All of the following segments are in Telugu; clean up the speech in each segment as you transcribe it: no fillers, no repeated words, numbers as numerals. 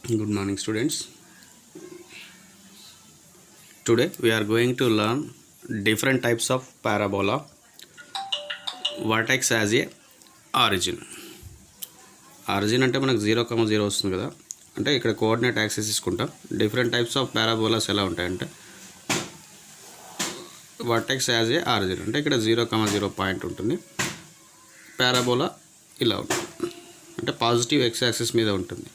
Good morning, students. Today we are going to learn different types of parabola, vertex as a origin. Origin అంటే మనకు 0,0 వస్తుంది కదా, అంటే ఇక్కడ కోఆర్డినేట్ యాక్సిస్ తీసుకుంటాం. డిఫరెంట్ టైప్స్ ఆఫ్ పారాబోలాస్ ఎలా ఉంటాయంటే వర్టెక్స్ యాజ్ ఏ ఆరిజిన్ అంటే ఇక్కడ 0,0 పాయింట్ ఉంటుంది. పారాబోలా ఇలా ఉంటుంది, అంటే పాజిటివ్ ఎక్స్ యాక్సిస్ మీద ఉంటుంది.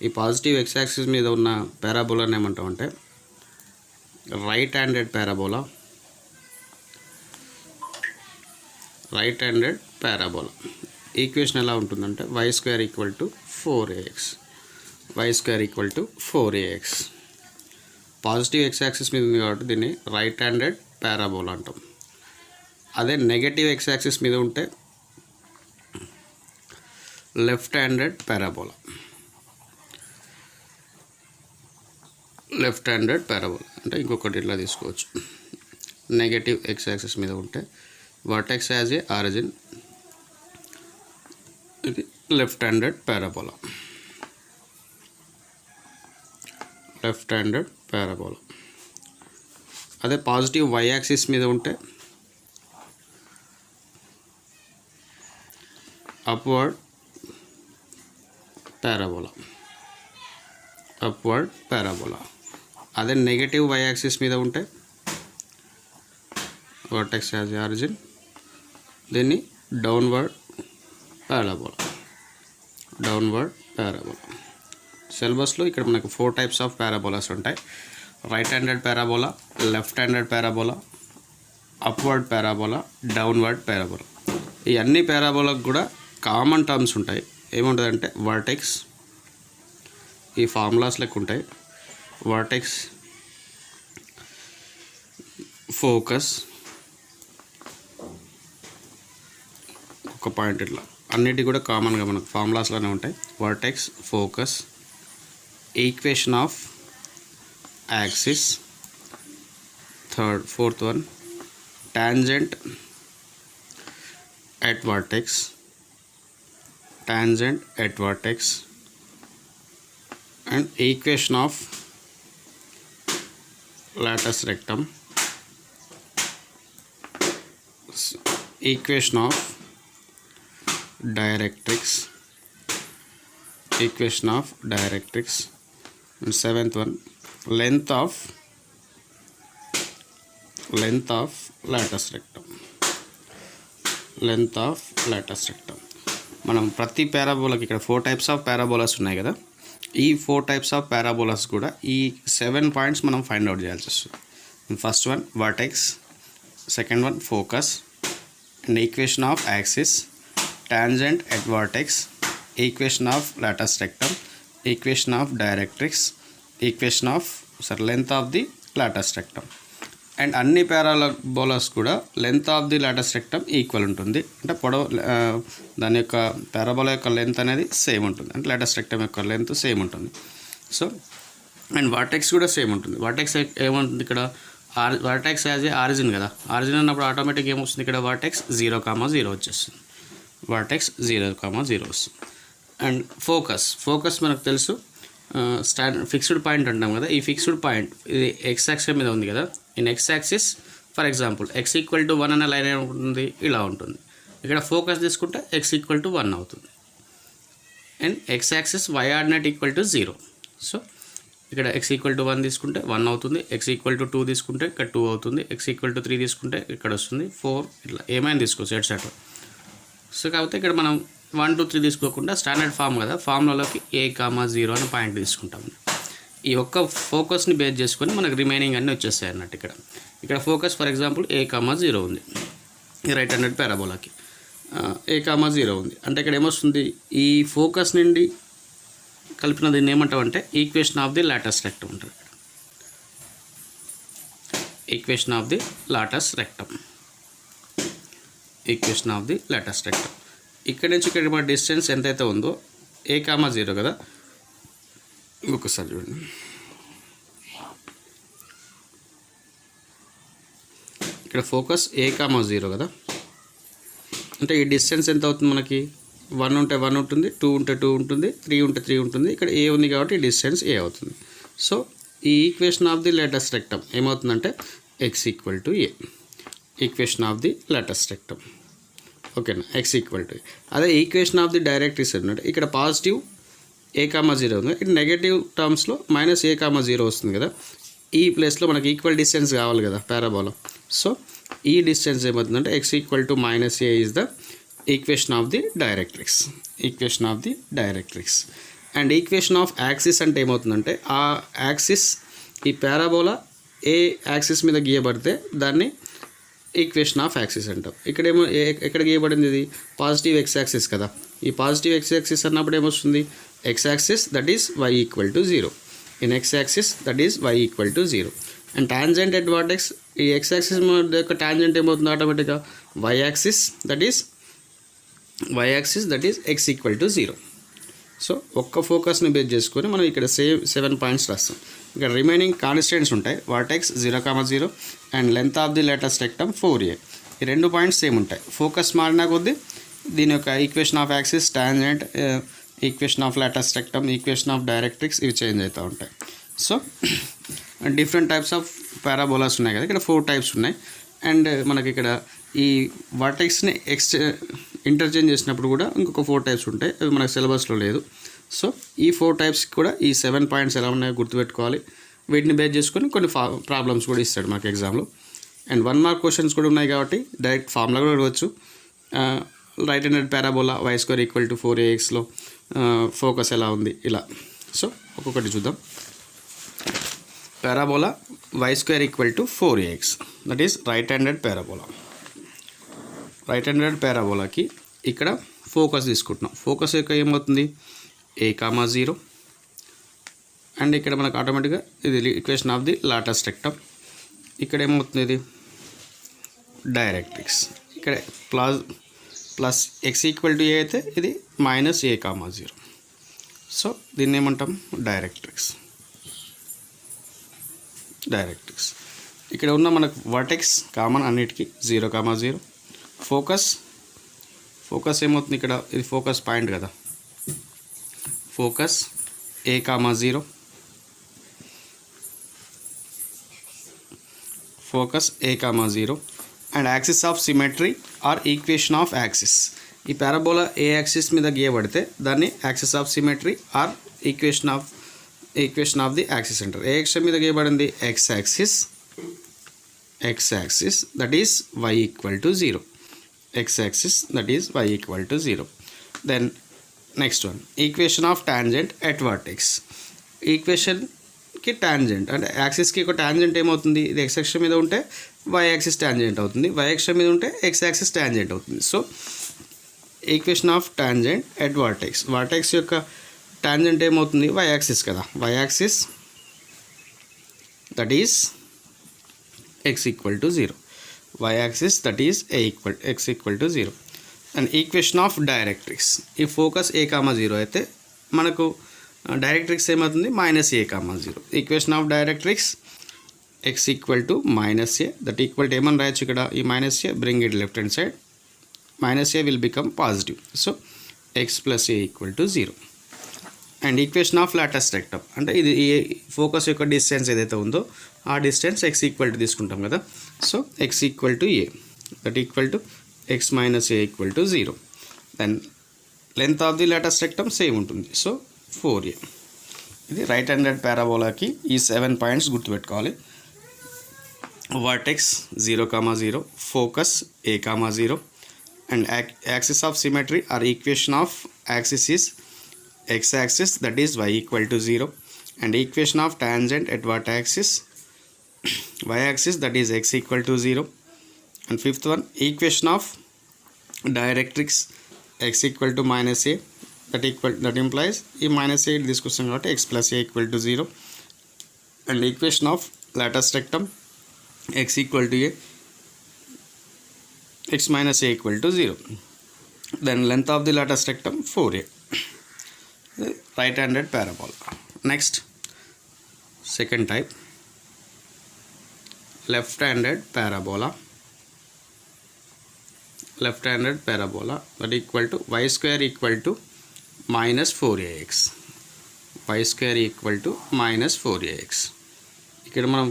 ఈ పాజిటివ్ ఎక్స్ యాక్సిస్ మీద ఉన్న పారాబోలాని ఏమంటామంటే right handed parabola. Right handed parabola equation ఎలా ఉంటుందంటే y² = 4ax. y² = 4ax. Positive X axis మీద ఉంది కాబట్టి దీన్ని రైట్ హ్యాండెడ్ పారాబోలా అంటాం. అదే నెగటివ్ ఎక్స్ యాక్సిస్ మీద ఉంటే left handed parabola. Left handed parabola అంటే ఇంకొకటి ఇట్లా తీసుకోవచ్చు. నెగటివ్ ఎక్స్ యాక్సిస్ మీద ఉంటే వర్టెక్స్ యాజ్ ఏ ఆరిజిన్, ఇది left handed parabola. Left handed parabola. అదే పాజిటివ్ వై యాక్సిస్ మీద ఉంటే అప్వర్డ్ పారాబోలా. Upward parabola. అదే నెగటివ్ వై యాక్సిస్ మీద ఉంటే వర్టెక్స్ యాజ్ ఏ ఆరిజిన్, దీన్ని డౌన్వర్డ్ పారాబోలా. Downward parabola. సిలబస్లో ఇక్కడ మనకు 4 టైప్స్ ఆఫ్ పారాబోలాస్ ఉంటాయి. Right handed parabola, left handed parabola, upward parabola, downward parabola. ఈ అన్ని పారాబోలాకు కూడా కామన్ టర్మ్స్ ఉంటాయి. ఏముంటుందంటే వర్టెక్స్, ఈ ఫార్ములాస్ లెక్క ఉంటాయి. వర్టెక్స్, ఫోకస్, ఒక పాయింట్ ఇట్లా అన్నిటి కూడా కామన్గా మనకు ఫార్ములాస్లోనే ఉంటాయి. Vertex, focus, equation of axis, fourth one tangent at vertex, tangent at vertex, and equation of latus rectum, equation of directrix, equation of directrix, and seventh one length of latus rectum. length of latus rectum. మనం ప్రతి పారాబోలాకి ఇక్కడ 4 టైప్స్ ఆఫ్ పారాబోలాస్ ఉన్నాయి కదా, ఈ 4 టైప్స్ ఆఫ్ పారాబోలాస్ కూడా ఈ 7 పాయింట్స్ మనం ఫైండ్ అవుట్ చేయాల్సి వస్తుంది. First one vertex, second one focus, and equation of axis, tangent at vertex, equation of latus rectum, equation of directrix, equation of length of the latus rectum. And అన్ని పారాబోలాస్ కూడా length of the latus rectum equal ఉంటుంది. అంటే పొడవు, దాని యొక్క పారాబోలా యొక్క లెంత్ అనేది సేమ్ ఉంటుంది, అంటే లాటస్ రెక్టమ్ యొక్క లెంత్ సేమ్ ఉంటుంది. సో అండ్ వర్టెక్స్ కూడా సేమ్ ఉంటుంది. వర్టెక్స్ ఏముంటుంది ఇక్కడ, వర్టెక్స్ యాజ్ ఏ ఆరిజిన్ కదా, ఆరిజిన్ అన్నప్పుడు ఆటోమేటిక్ ఏమొస్తుంది ఇక్కడ వర్టెక్స్ 0,0 వచ్చేస్తుంది. వర్టెక్స్ 0,0 వస్తుంది. అండ్ ఫోకస్ మనకు తెలుసు, ఫిక్స్డ్ పాయింట్ అంటాం కదా. ఈ ఫిక్స్డ్ పాయింట్ ఇది ఎక్స్ యాక్సిస్ మీద ఉంది కదా. In X axis for example x = 1 అనే లైన్ ఏముంటుంది, ఇలా ఉంటుంది. ఇక్కడ ఫోకస్ తీసుకుంటే x = 1 అవుతుంది. And X axis y ordinate = 0. So ఇక్కడ x = 1 తీసుకుంటే 1 అవుతుంది, x = 2 తీసుకుంటే ఇక్కడ 2 అవుతుంది, x = 3 తీసుకుంటే ఇక్కడ వస్తుంది 4, ఇట్లా ఏమైనా తీసుకోవచ్చు ఎట్సెట్రా. సో కాకపోతే ఇక్కడ మనం 1, 2, 3 తీసుకోకుండా స్టాండర్డ్ ఫామ్ కదా, ఫార్ములాలోకి a,0 అని పాయింట్ తీసుకుంటాము. ఈ ఒక్క ఫోకస్ని బేస్ చేసుకొని మనకు రిమైనింగ్ అన్నీ వచ్చేస్తాయి అన్నట్టు. ఇక్కడ ఫోకస్ ఫర్ ఎగ్జాంపుల్ a,0 ఉంది. ఈ రైట్ హ్యాండెడ్ పారాబోలాకి a,0 ఉంది. అంటే ఇక్కడ ఏమొస్తుంది, ఈ ఫోకస్ నుండి కలిపిన దీన్ని ఏమంటామంటే equation of the latus rectum ఉంటుంది. Equation of the latus rectum. Equation of the latus rectum. ఇక్కడ నుంచి ఇక్కడ డిస్టెన్స్ ఎంతైతే ఉందో a,0 కదా, ఇంకొకసారి చూడండి. ఇక్కడ ఫోకస్ a,0 కదా, అంటే ఈ డిస్టెన్స్ ఎంత అవుతుంది మనకి 1 ఉంటే 1 ఉంటుంది, 2 ఉంటే 2 ఉంటుంది, 3 ఉంటే 3 ఉంటుంది. ఇక్కడ ఏ ఉంది కాబట్టి డిస్టెన్స్ ఏ అవుతుంది. సో ఈ equation of the latus rectum ఏమవుతుందంటే x equal to a. Equation of the latus rectum ఓకేనా, ఎక్స్ ఈక్వల్ టు. అదే ఈక్వేషన్ ఆఫ్ ది డైరెక్ట్రిక్స్ అంటే ఇక్కడ పాజిటివ్ a,0 ఉంది, ఇక్కడ నెగటివ్ టర్మ్స్లో -a,0 వస్తుంది కదా. ఈ ప్లేస్లో మనకి ఈక్వల్ డిస్టెన్స్ కావాలి కదా పారాబోలా. సో ఈ డిస్టెన్స్ ఏమవుతుందంటే x equal to -a is the equation of the directrix. Equation of the directrix. And equation of axis అంటే ఏమవుతుందంటే ఆ యాక్సిస్ ఈ పారాబోలా ఏ యాక్సిస్ మీద గీయబడితే దాన్ని ఈక్వేషన్ ఆఫ్ యాక్సిస్ అంటాం. ఇక్కడేమో ఎక్కడ గీయబడింది, ఇది పాజిటివ్ ఎక్స్ యాక్సిస్ కదా. ఈ పాజిటివ్ ఎక్స్ యాక్సిస్ అన్నప్పుడు ఏమొస్తుంది, X axis that is y equal to 0. In X axis that is y equal to 0. And tangent at vertex, ఈ ఎక్స్ యాక్సిస్ యొక్క టాంజెంట్ ఏమవుతుంది ఆటోమేటిక్గా y axis that is x equal to 0. So ఒక్క ఫోకస్ని బేస్ చేసుకొని మనం ఇక్కడ 7 పాయింట్స్ రాస్తాం. ఇక్కడ రిమైనింగ్ కాన్స్టెంట్స్ ఉంటాయి, vertex 0,0 and length of the latus rectum 4a. ఈ 2 పాయింట్స్ సేమ్ ఉంటాయి. ఫోకస్ మారినా కొద్దీ దీని యొక్క equation of axis, tangent, equation of latus rectum, equation of directrix ఇవి చేంజ్ అవుతూ ఉంటాయి. So different types of parabolas ఉన్నాయి కదా, ఇక్కడ 4 టైప్స్ ఉన్నాయి. అండ్ మనకి ఇక్కడ ఈ వర్టెక్స్ని ఇంటర్చేంజ్ చేసినప్పుడు కూడా ఇంకొక 4 టైప్స్ ఉంటాయి, అవి మనకు సిలబస్లో లేదు. సో ఈ 4 టైప్స్కి కూడా ఈ 7 పాయింట్స్ ఎలా ఉన్నాయో గుర్తుపెట్టుకోవాలి. వీటిని బేస్ చేసుకొని కొన్ని ప్రాబ్లమ్స్ కూడా ఇస్తాడు మనకి ఎగ్జామ్లో. అండ్ 1 మార్క్ క్వశ్చన్స్ కూడా ఉన్నాయి కాబట్టి డైరెక్ట్ ఫార్ములా కూడా ఇవ్వచ్చు. Right handed parabola y² equal to 4axలో ఫోకస్ ఎలా ఉంది ఇలా. సో ఒక్కొక్కటి చూద్దాం. Parabola y² equal to 4ax that is right handed parabola. Right handed పారాబోలాకి ఇక్కడ ఫోకస్ తీసుకుంటున్నాం. ఫోకస్ యొక్క ఏమవుతుంది a,0 అండ్ ఇక్కడ మనకు ఆటోమేటిక్గా ఇది equation of the latus rectum. ఇక్కడ ఏమవుతుంది ఇది డైరెక్ట్రిక్స్. ఇక్కడ plus x equal to a అయితే ఇది -a,0. సో దీన్ని ఏమంటాం డైరెక్ట్రిక్స్. ఇక్కడ ఉన్న మనకు వర్టెక్స్ కామన్ అన్నిటికీ 0,0. ఫోకస్ ఏమవుతుంది ఇక్కడ ఇది ఫోకస్ పాయింట్ కదా, focus a,0, focus a,0 and axis of symmetry or equation of axis. ఈ పారాబోలా ఏ యాక్సిస్ మీద గీయబడితే దాన్ని axis of symmetry or equation of the axis అంటారు. ఏ యాక్సిస్ మీద గీయబడింది x axis that is y equal to 0. x axis that is y equal to 0. Then next one, equation of tangent at vertex. Equation కి టాంజెంట్ అంటే యాక్సిస్కి ఒక టాంజెంట్ ఏమవుతుంది, ఇది x యాక్సిస్ మీద ఉంటే y యాక్సిస్ టాంజెంట్ అవుతుంది, y యాక్సిస్ మీద ఉంటే x యాక్సిస్ టాంజెంట్ అవుతుంది. So equation of tangent at vertex యొక్క టాంజెంట్ ఏమవుతుంది y యాక్సిస్ కదా, y axis that is x equal to 0. y axis that is x equal to 0. And equation of directrix, ఈ ఫోకస్ a,0 అయితే మనకు డైరెక్ట్రిక్స్ ఏమవుతుంది -a,0. Equation of directrix x equal to -a that equal to ఏమని రాయొచ్చు ఇక్కడ ఈ -a bring it left hand side, -a will become positive. So x plus a equal to 0. And equation of latus rectum అంటే ఇది ఈ ఫోకస్ యొక్క డిస్టెన్స్ ఏదైతే ఉందో ఆ డిస్టెన్స్ x ఈక్వల్ టు తీసుకుంటాం కదా. So x equal to a that equal to x minus a equal to 0. Then length of the latus rectum same ఉంటుంది. So 4a. ఇది రైట్ హ్యాండెడ్ పారాబోలాకి ఈ 7 పాయింట్స్ గుర్తుపెట్టుకోవాలి. Vertex 0,0, focus a,0 and axis of symmetry or equation of axis is x axis that is y equal to 0 and equation of tangent at vertex y axis that is x equal to 0. And fifth one, equation of directrix x equal to -a that implies ఈ -a తీసుకొస్తాం కాబట్టి x plus a equal to 0. and equation of latest rectum x equal to a x minus a equal to 0. then length of the latest rectum 4a. right handed parabola. Next, second type, left handed parabola. left handed parabola that equal to y square equal to minus 4ax. y square equal to minus 4ax. ఇక్కడ మనం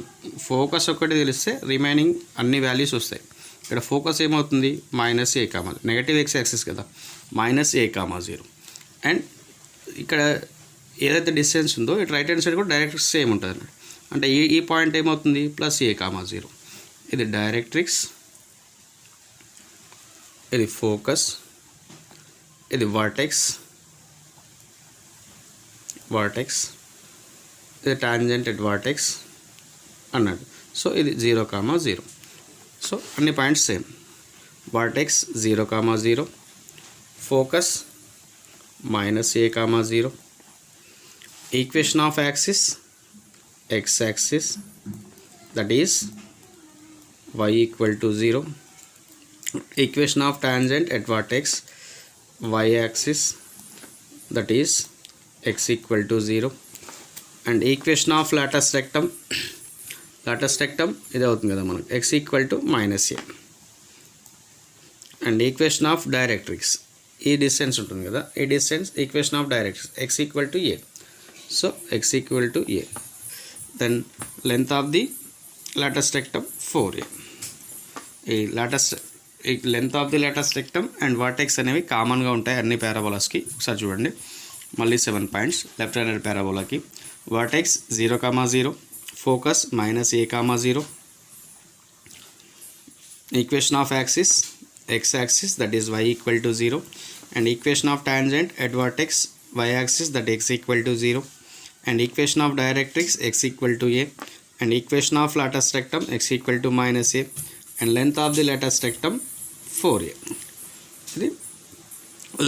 ఫోకస్ ఒకటి తెలిస్తే రిమైనింగ్ అన్ని వాల్యూస్ వస్తాయి. ఇక్కడ ఫోకస్ ఏమవుతుంది minus a comma negative X axis కదా మైనస్ ఏ కామా 0 అండ్ ఇక్కడ ఏదైతే డిస్టెన్స్ ఉందో ఇటు రైట్ హ్యాండ్ సైడ్ కూడా డైరెక్ట్రిక్స్ సేమ్ ఉంటుంది అన్నమాట. అంటే ఈ పాయింట్ ఏమవుతుంది ప్లస్ ఏ కామా 0. ఇది డైరెక్ట్రిక్స్, ఇది ఫోకస్, ఇది వర్టెక్స్, ఇది టాంజెంట్ ఎట్ వర్టెక్స్ అన్నాడు. సో ఇది 0, 0. సో అన్ని points same. Vertex 0, 0, focus minus a comma 0, equation of axis x axis that is y equal to 0, equation of tangent at vertex y axis that is x equal to 0, and equation of latus rectum ఇది అవుతుంది కదా మనకు x equal to minus a, and equation of directrix ఈ డిస్టెన్స్ ఉంటుంది కదా ఈ distance equation of directrix x equal to a. So x equal to a. Then length of the latus rectum 4a. Length of the latus rectum and vertex అనేవి కామన్గా ఉంటాయి అన్ని పారాబోలాస్కి. ఒకసారి చూడండి మళ్ళీ 7 పాయింట్స్. లెఫ్ట్ హ్యాండెడ్ పారాబోలాకి vertex 0, 0, focus minus a comma 0, equation of axis x axis that is y equal to 0, and equation of tangent at vertex y axis that x equal to 0, and equation of directrix x equal to a, and equation of latus rectum x equal to minus a, and length of the latus rectum 4a. The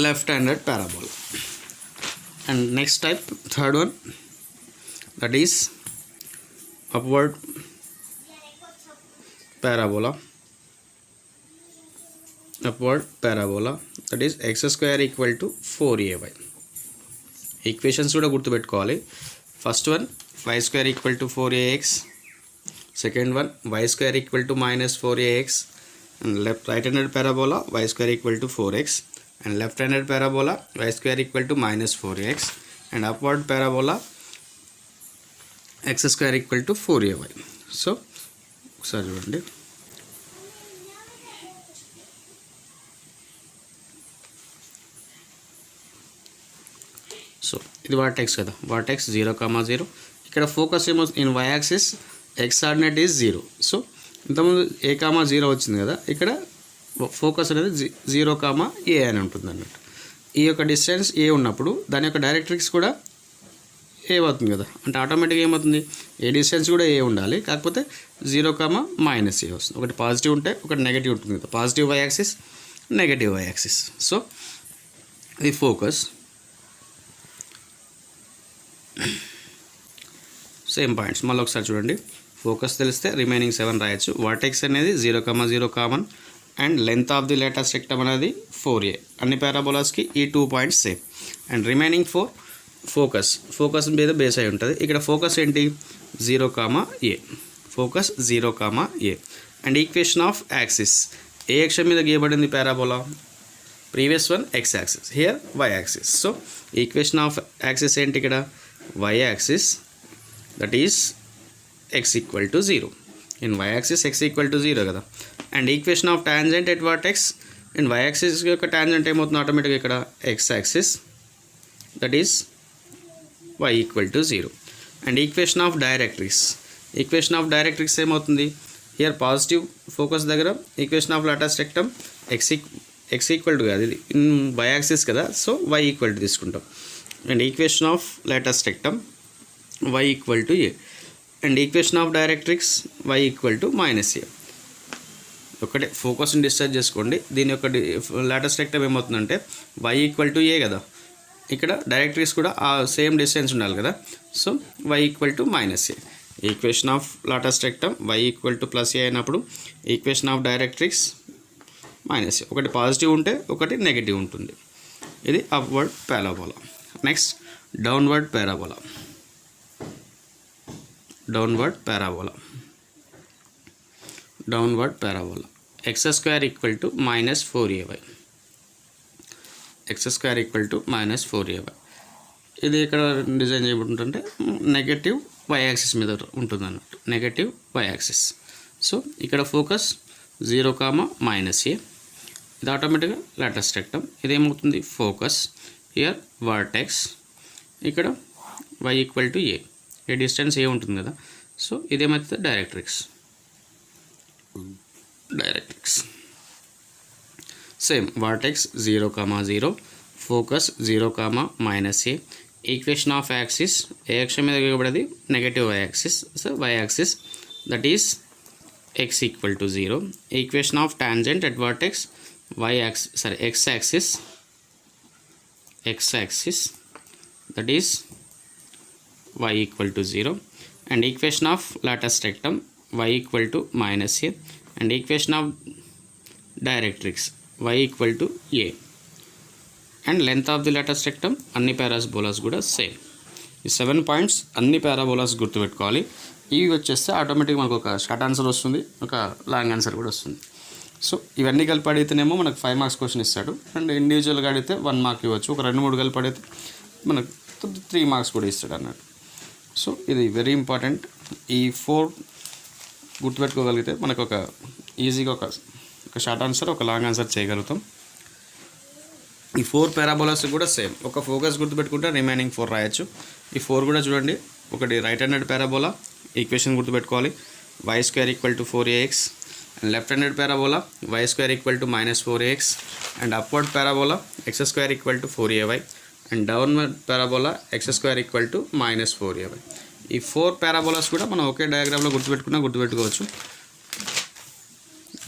left handed parabola. And next type, third one, that is upward parabola that is x square equal to 4ay. Equations కూడా గుర్తుపెట్టుకోవాలి. First one y square equal to 4ax, second one y square equal to minus 4ax, and right handed parabola y square equal to 4x, and left handed parabola y square equal to minus 4x, and upward parabola x square equal to 4ay. So ఒకసారి చూడండి. సో ఇది వర్టెక్స్ కదా వర్టెక్స్ 0, 0. ఇక్కడ ఫోకస్ ఏమో in y axis x ordinate is 0. So ఇంతకుముందు ఏ కామా 0 వచ్చింది కదా ఇక్కడ ఫోకస్ అనేది 0, a అని ఉంటుంది అన్నట్టు. ఈ యొక్క డిస్టెన్స్ ఏ ఉన్నప్పుడు దాని యొక్క డైరెక్ట్రిక్స్ కూడా ఏ అవుతుంది కదా అంటే ఆటోమేటిక్గా ఏమవుతుంది ఏ డిస్టెన్స్ కూడా ఏ ఉండాలి కాకపోతే 0, మైనస్ ఏ వస్తుంది. ఒకటి పాజిటివ్ ఉంటే ఒకటి నెగటివ్ ఉంటుంది కదా positive y axis negative y axis. So ఇది ఫోకస్ సేమ్ పాయింట్స్ మళ్ళీ ఒకసారి చూడండి. ఫోకస్ తెలిస్తే రిమైనింగ్ 7 రాయొచ్చు. వర్టెక్స్ అనేది 0, 0 common and length of the latus rectum అనేది 4a. అన్ని పారాబోలాస్కి ఈ 2 points same and remaining 4 focus మీద బేస్ అయి ఉంటుంది. ఇక్కడ ఫోకస్ ఏంటి 0, a, focus 0, a, and equation of axis ఏ అక్షం మీద గీయబడింది parabola previous one x axis here y axis. So equation of axis ఏంటి ఇక్కడ y axis that is x equal to 0. In y axis x equal to 0 కదా and equation of tangent at vertex in y axis యొక్క టాంజెంట్ ఏమవుతుంది ఆటోమేటిక్గా ఇక్కడ x axis that is y equal to 0. And equation of directrix ఏమవుతుంది హియర్ పాజిటివ్ ఫోకస్ దగ్గర equation of latus rectum x equal to కాదు ఇది ఇన్ y యాక్సిస్ కదా సో y ఈక్వల్ టు తీసుకుంటాం. And equation of latus rectum y equal to a, and equation of directrix y equal to minus a. ఒకటే ఫోకస్ని డిస్టర్బ్ చేసుకోండి. దీని యొక్క latus rectum ఏమవుతుందంటే y equal to a కదా ఇక్కడ డైరెక్ట్రిక్స్ కూడా ఆ సేమ్ డిస్టెన్స్ ఉండాలి కదా so y equal to minus a. Equation of latus rectum y equal to plus a అయినప్పుడు equation of directrix minus a. ఒకటి పాజిటివ్ ఉంటే ఒకటి నెగిటివ్ ఉంటుంది. ఇది upward parabola. Next downward parabola X square equal to minus 4ay, X square equal to minus 4ay. ఇది ఇక్కడ డిజైన్ చేయబడుతుంటే నెగటివ్ వై యాక్సిస్ మీద ఉంటుంది అన్నట్టు, నెగటివ్ వై యాక్సిస్. సో ఇక్కడ ఫోకస్ 0, -a, ఇది ఆటోమేటిక్గా లాటస్ రెక్టమ్. ఇదేమవుతుంది ఫోకస్ హియర్ వర్టెక్స్, ఇక్కడ y equal to a, a distance a ఉంటుంది కదా. సో ఇదేమవుతుంది directrix, same vertex 0, 0, focus 0, -a. Equation of axis ఏ అక్షం మీద ఇవ్వబడేది negative y axis, so y axis that is x equal to 0. Equation of tangent at vertex x axis that is y equal to 0. And equation of latus rectum y equal to -a. And equation of directrix y equal to a. And length of the latus rectum అన్ని పారాబోలాస్ కూడా సేమ్. ఈ 7 పాయింట్స్ అన్ని పారాబోలాస్ గుర్తుపెట్టుకోవాలి. ఇవి వచ్చేస్తే ఆటోమేటిక్గా మనకు ఒక షార్ట్ ఆన్సర్ వస్తుంది, ఒక లాంగ్ ఆన్సర్ కూడా వస్తుంది. సో ఇవన్నీ కలిపి అడిగితేనేమో మనకు 5 మార్క్స్ క్వశ్చన్ ఇస్తాడు. అండ్ ఇండివిజువల్గా అడిగితే 1 మార్క్ ఇవ్వచ్చు. ఒక 2-3 కలిపి అడిగితే మనకు 3 మార్క్స్ కూడా ఇస్తాడు అన్నట్టు. సో ఇది వెరీ ఇంపార్టెంట్. ఈ 4 గుర్తుపెట్టుకోగలిగితే మనకు ఒక ఈజీగా ఒక షార్ట్ ఆన్సర్, ఒక లాంగ్ ఆన్సర్ చేయగలుగుతాం. ఈ 4 పారాబోలాస్ కూడా సేమ్. ఒక ఫోకస్ గుర్తుపెట్టుకుంటే రిమైనింగ్ 4 రాయొచ్చు. ఈ 4 కూడా చూడండి. ఒకటి రైట్ హ్యాండెడ్ పారాబోలా, ఈక్వేషన్ గుర్తుపెట్టుకోవాలి y² equal to 4ax. And left handed parabola y² equal to -4ax. And upward parabola x² equal to 4ay. And downward parabola x² equal to -4ay. ఈ 4 పారాబోలాస్ కూడా మనం ఒకే డయాగ్రామ్లో గుర్తుపెట్టుకోవచ్చు,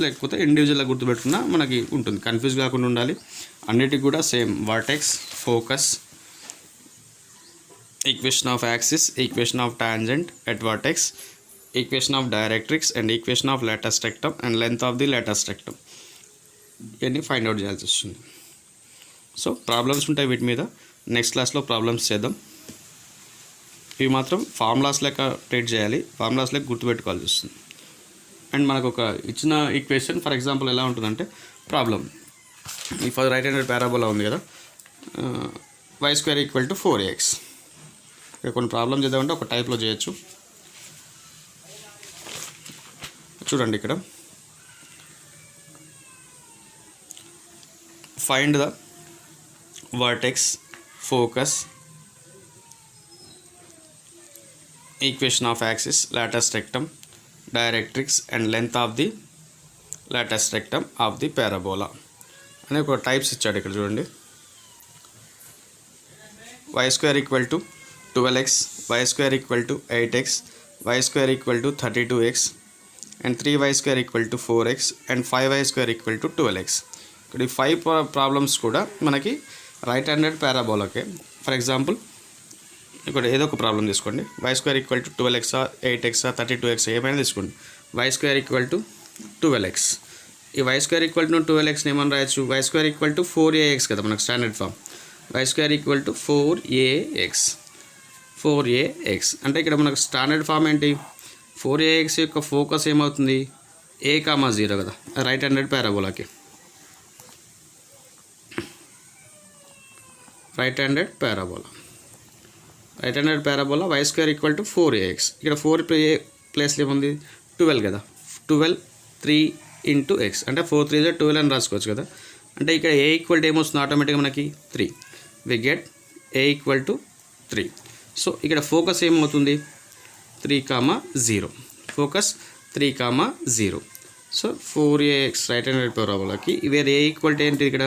లేకపోతే ఇండివిజువల్గా గుర్తుపెట్టుకున్నా మనకి ఉంటుంది. కన్ఫ్యూజ్ కాకుండా ఉండాలి. అన్నిటికి కూడా same vertex, focus, equation of axis, equation of tangent at vertex, equation of directrix and equation of latus rectum and length of the latus rectum ఇవన్నీ ఫైండ్ అవుట్ చేయాల్సి వస్తుంది. సో ప్రాబ్లమ్స్ ఉంటాయి వీటి మీద. నెక్స్ట్ క్లాస్లో ప్రాబ్లమ్స్ చేద్దాం. ఇవి మాత్రం ఫార్ములాస్ లెక్క ట్రీట్ చేయాలి, ఫార్ములాస్ లెక్క గుర్తుపెట్టుకోవాల్సి వస్తుంది. అండ్ మనకు ఒక ఇచ్చిన ఈక్వేషన్ ఫర్ ఎగ్జాంపుల్ ఎలా ఉంటుందంటే ప్రాబ్లం ఈ రైట్ హ్యాండెడ్ పారాబోలా ఉంది కదా, y² ఈక్వల్ టు 4ax. ఇక్కడ కొన్ని ప్రాబ్లమ్ చేద్దామంటే ఒక టైప్లో చేయొచ్చు. చూడండి ఇక్కడ find the vertex, focus, equation of axis, Lotus rectum, directrix and length of the latus rectum of the parabola అనే ఒక టైప్స్ ఇచ్చాడు. ఇక్కడ చూడండి y² equal to 12x, y² equal to 8x, y² equal to 32x and 3y² equal to 4x and 5y² equal to 12x. ఇక్కడ ఈ 5 ప్రాబ్లమ్స్ కూడా మనకి రైట్ హ్యాండెడ్ పారాబోలాకే. ఫర్ ఎగ్జాంపుల్ ఇక్కడ ఏదో ఒక ప్రాబ్లం తీసుకోండి. y² equal to 12x, 8x, 32x ఏమైనా తీసుకోండి. y² equal to 12x. ఈ y² ఈక్వల్ టు 12x ఏమని రాయొచ్చు, y² ఈక్వల్ టు 4ax కదా మనకు standard form. y² equal to 4ax అంటే ఇక్కడ మనకు స్టాండర్డ్ ఫామ్ ఏంటి, 4ax యొక్క ఫోకస్ ఏమవుతుంది a, 0 కదా రైట్ హ్యాండెడ్ పారాబోలాకి. Right handed parabola y² equal to 4ax. ఇక్కడ 4 ప్లేస్లో ఏముంది 12 కదా, 12 3 ఇంటూ x అంటే 4 3 12 అని రాసుకోవచ్చు కదా. అంటే ఇక్కడ a ఈక్వల్ టు ఏమొస్తుంది ఆటోమేటిక్గా మనకి 3. We get a equal to 3. So ఇక్కడ ఫోకస్ ఏమవుతుంది 3, 0, focus 3, 0. So 4ax right handed పారాబోలాకి వేరే a ఈక్వల్ టు ఏంటి, ఇక్కడ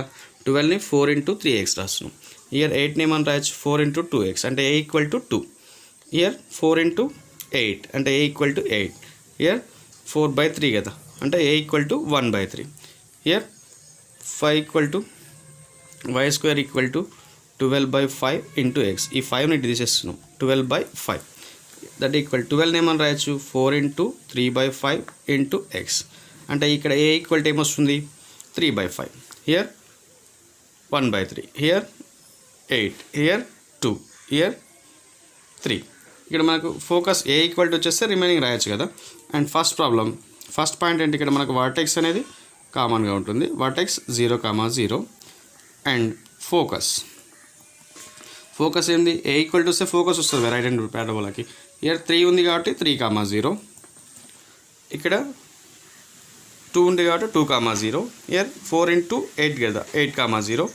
12ని 4 ఇంటూ 3x రాస్తున్నాం. ఇయర్ 8 ఏమని రాయొచ్చు 4 ఇంటూ 2x అంటే a equal to 2. Year 4 into 8 అంటే a ఈక్వల్ టు 8. ఇయర్ 4/3 కదా అంటే a equal to 1/3. Year 5 equal to y² equal to 12/5 into x. ఈ 5ని తీసేస్తున్నాం 12/5 దట్ ఈక్వల్ 12 ఏమని రాయొచ్చు 4 ఇంటూ 3/5 ఇంటూ x అంటే ఇక్కడ a ఈక్వల్ టు ఏమొస్తుంది 3/5. హియర్ 1/3. Here 8, here 2, here 3. ఇక్కడ మనకు ఫోకస్ ఏ ఈక్వల్ టు వచ్చేస్తే రిమైనింగ్ రాయొచ్చు కదా. అండ్ ఫస్ట్ పాయింట్ ఏంటి, ఇక్కడ మనకు వర్టెక్స్ అనేది కామన్గా ఉంటుంది. వర్టెక్స్ 0,0 అండ్ ఫోకస్ ఏంది ఏ ఈక్వల్ టు వస్తే ఫోకస్ వస్తుంది రైట్ హ్యాండ్ పారాబోలాకి. ఇక్కడ 3 ఉంది కాబట్టి 3,0. ఇక్కడ 2 ఉంది కాబట్టి 2,0. ఇయర్ 4 into 8 కదా 8,0.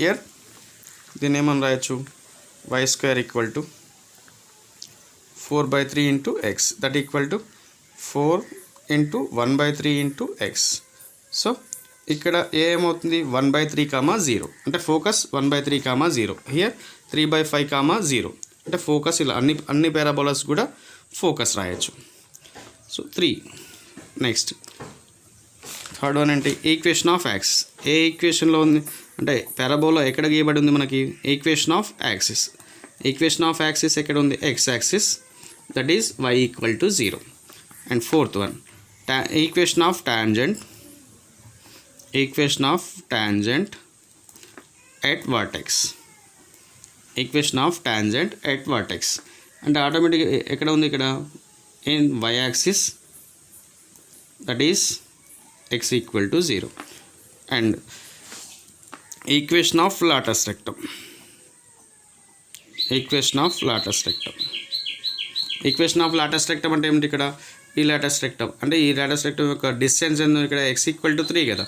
ఇయర్ దీన్ని ఏమని రాయొచ్చు y² = 4/3 into x, that equal to 4 into 1/3 into x. So ఇక్కడ ఏమవుతుంది 1/3, అంటే ఫోకస్ 1/3, హియర్ 3/5, అంటే ఫోకస్ ఇలా అన్ని పారాబోలాస్ కూడా ఫోకస్ రాయొచ్చు. సో 3. నెక్స్ట్ థర్డ్ వన్ అంటే ఈక్వేషన్ ఆఫ్ యాక్స్. ఏ ఈక్వేషన్లో ఉంది అంటే పారాబోలా ఎక్కడ గీయబడి ఉంది మనకి equation of axis. Equation of axis ఎక్కడ ఉంది x axis, that is y = 0. And fourth one equation of tangent at vertex. Equation of tangent at vertex అంటే ఆటోమేటిక్గా ఎక్కడ ఉంది ఇక్కడ in y axis, that is x = 0. And equation of latus rectum. Equation of latus rectum అంటే ఏమిటి ఇక్కడ ఈ లాటస్ రెక్టమ్ అంటే ఈ లాటస్ రెక్టమ్ యొక్క డిస్టెన్స్ ఎంత ఇక్కడ x = 3 కదా.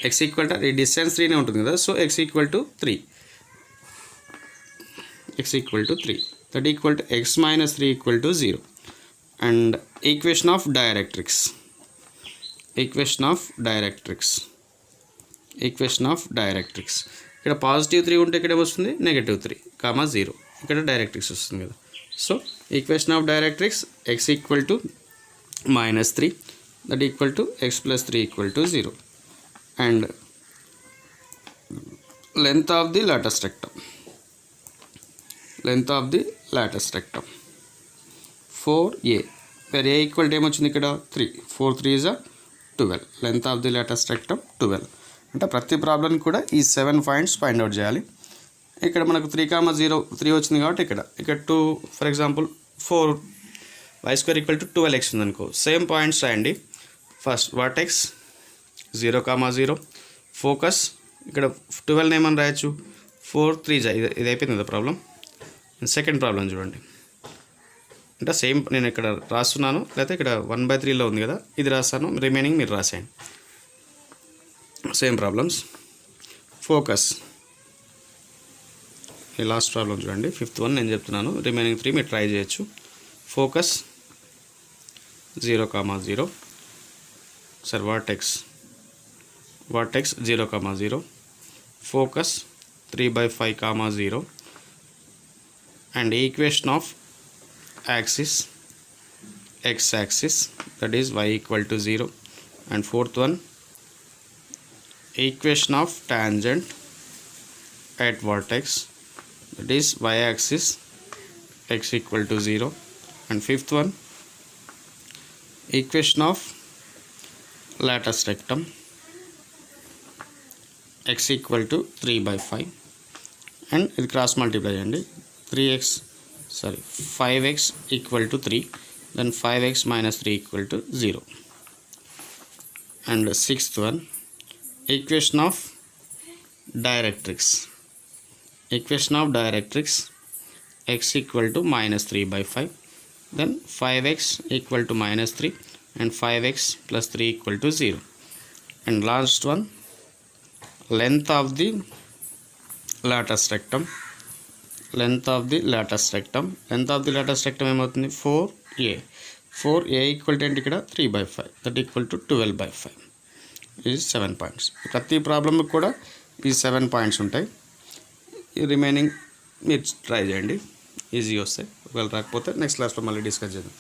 x = ఈ డిస్టెన్స్ 3నే ఉంటుంది కదా. So x = 3. That equal to x - 3 = 0. And equation of directrix. ఇక్కడ +3 ఉంటే ఇక్కడ ఏమొస్తుంది -3, 0. ఇక్కడ డైరెక్ట్రిక్స్ వస్తుంది కదా. So equation of directrix x = -3, that equal to x + 3 = 0. And length of the latus rectum 4a, where a = ఏమొచ్చింది ఇక్కడ 3, 4 3s are 12. Length of the latus rectum 12. అంటే ప్రతి ప్రాబ్లంకి కూడా ఈ 7 పాయింట్స్ ఫైండ్ అవుట్ చేయాలి. ఇక్కడ మనకు 3,0 వచ్చింది కాబట్టి ఇక్కడ 2 ఫర్ ఎగ్జాంపుల్ 4 y² = 12x ఉందనుకో. సేమ్ పాయింట్స్ రాయండి. ఫస్ట్ వర్టెక్స్ 0,0, ఫోకస్ ఇక్కడ 12 ఏమని రాయొచ్చు 4 3s, ఇది అయిపోయింది కదా ప్రాబ్లం. సెకండ్ ప్రాబ్లం చూడండి. అంటే సేమ్ నేను ఇక్కడ రాస్తున్నాను, లేకపోతే ఇక్కడ 1/3లో ఉంది కదా ఇది రాస్తాను, రిమైనింగ్ మీరు రాసేయండి. Same problems. ఫోకస్ ఈ లాస్ట్ ప్రాబ్లం చూడండి, 5th వన్ నేను చెప్తున్నాను, రిమైనింగ్ 3 మీరు ట్రై చేయొచ్చు. Focus 0,0, sir vertex 0,0, focus 3/5, and equation of axis x axis, that is y = 0. and fourth one equation of tangent at vertex, that is y axis x = 0. and fifth one equation of latus rectum x = 3/5, and ఇది క్రాస్ మల్టిప్లై చేయండి. 5x = 3, then 5x - 3 = 0. and sixth one equation of directrix x = -3/5, then 5x = -3 and 5x + 3 = 0. and last one length of the latus rectum ఏమవుతుంది 4a ఈక్వల్ టు ఏంటి ఇక్కడ 3/5, దట్ ఈక్వల్ టు 12/5. ఇది 7 పాయింట్స్. ప్రతి ప్రాబ్లమ్కి కూడా ఈ 7 పాయింట్స్ ఉంటాయి. ఈ రిమైనింగ్ మీరు ట్రై చేయండి, ఈజీ వస్తాయి. ఒకవేళ రాకపోతే నెక్స్ట్ క్లాస్లో మళ్ళీ డిస్కస్ చేద్దాం.